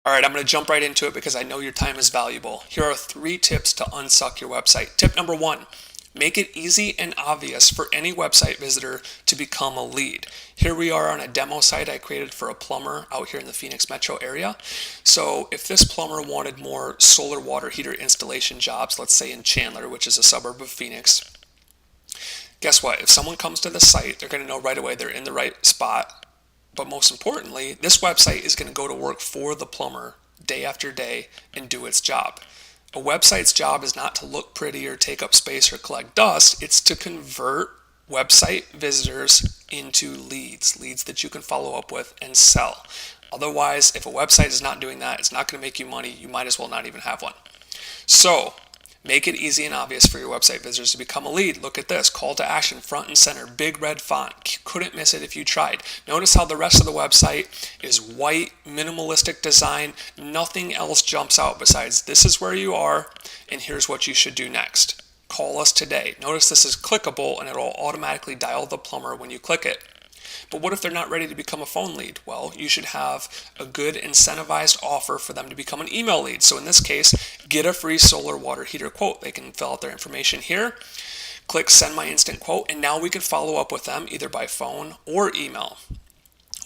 All right, I'm going to jump right into it because I know your time is valuable. Here are 3 tips to unsuck your website. Tip number 1, make it easy and obvious for any website visitor to become a lead. Here we are on a demo site I created for a plumber out here in the Phoenix metro area. So if this plumber wanted more solar water heater installation jobs, let's say in Chandler, which is a suburb of Phoenix, guess what? If someone comes to the site, they're going to know right away they're in the right spot. But most importantly, this website is going to go to work for the plumber day after day and do its job. A website's job is not to look pretty or take up space or collect dust. It's to convert website visitors into leads that you can follow up with and sell. Otherwise, if a website is not doing that, it's not going to make you money. You might as well not even have one. So, make it easy and obvious for your website visitors to become a lead. Look at this, call to action, front and center, big red font. Couldn't miss it if you tried. Notice how the rest of the website is white, minimalistic design. Nothing else jumps out besides this is where you are and here's what you should do next. Call us today. Notice this is clickable and it'll automatically dial the plumber when you click it. But what if they're not ready to become a phone lead? Well, you should have a good incentivized offer for them to become an email lead. So in this case, get a free solar water heater quote. They can fill out their information here, click send my instant quote, and now we can follow up with them either by phone or email.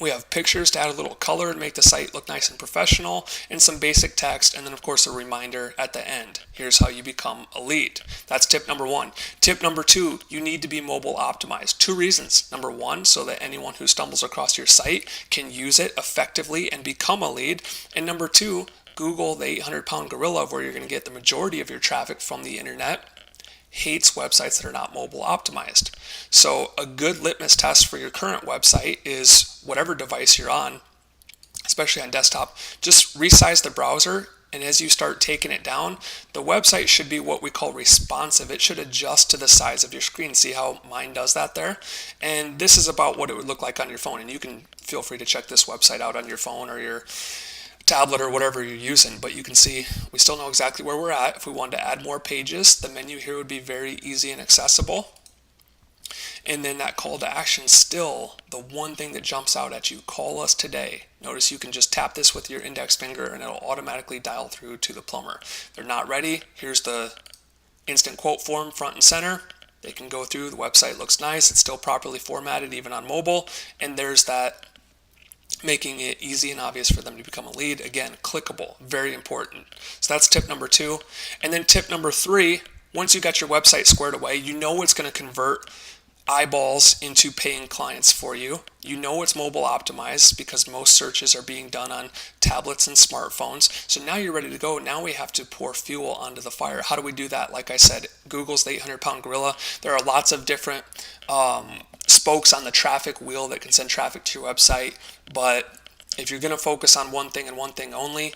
We have pictures to add a little color and make the site look nice and professional, and some basic text, and then of course a reminder at the end. Here's how you become a lead. That's tip number 1. Tip number 2, you need to be mobile optimized. 2 reasons. Number 1, so that anyone who stumbles across your site can use it effectively and become a lead. And number 2, Google, the 800-pound gorilla of where you're going to get the majority of your traffic from the internet, hates websites that are not mobile optimized. So a good litmus test for your current website is whatever device you're on, especially on desktop, just resize the browser, and as you start taking it down, the website should be what we call responsive. It should adjust to the size of your screen. See how mine does that there? And this is about what it would look like on your phone, and you can feel free to check this website out on your phone or your tablet or whatever you're using, but you can see we still know exactly where we're at. If we wanted to add more pages, the menu here would be very easy and accessible. And then that call to action, still the one thing that jumps out at you, call us today. Notice you can just tap this with your index finger and it'll automatically dial through to the plumber. If they're not ready, here's the instant quote form front and center. They can go through, the website looks nice, it's still properly formatted even on mobile, and there's that, making it easy and obvious for them to become a lead. Again, clickable, very important. So that's tip number 2. And then tip number 3, once you got your website squared away, you know it's going to convert eyeballs into paying clients for you. You know it's mobile optimized because most searches are being done on tablets and smartphones. So now you're ready to go. Now we have to pour fuel onto the fire. How do we do that? Like I said, Google's the 800-pound gorilla. There are lots of different spokes on the traffic wheel that can send traffic to your website, but if you're going to focus on one thing and one thing only,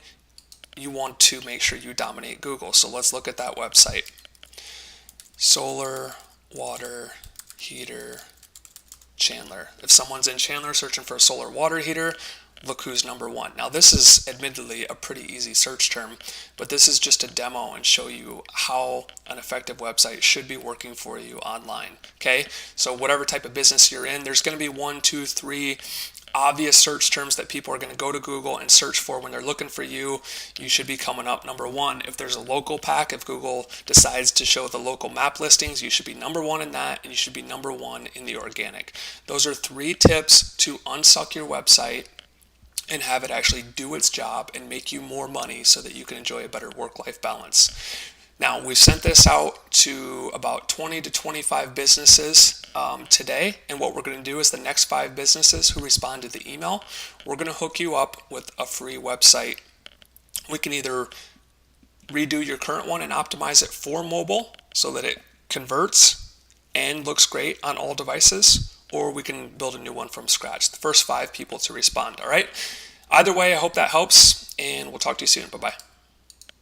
you want to make sure you dominate Google. So let's look at that website. Solar water heater Chandler. If someone's in Chandler searching for a solar water heater, look who's number 1. Now this is admittedly a pretty easy search term, but this is just a demo and show you how an effective website should be working for you online. Okay, so whatever type of business you're in, there's going to be 1, 2, 3 obvious search terms that people are going to go to Google and search for when they're looking for you. You should be coming up number 1. If there's a local pack, if Google decides to show the local map listings, you should be number 1 in that, and you should be number 1 in the organic. Those are 3 tips to unsuck your website and have it actually do its job and make you more money so that you can enjoy a better work-life balance. Now, we've sent this out to about 20 to 25 businesses today, and what we're going to do is the next 5 businesses who respond to the email, we're going to hook you up with a free website. We can either redo your current one and optimize it for mobile so that it converts and looks great on all devices, or we can build a new one from scratch. The first 5 people to respond, all right? Either way, I hope that helps, and we'll talk to you soon. Bye-bye.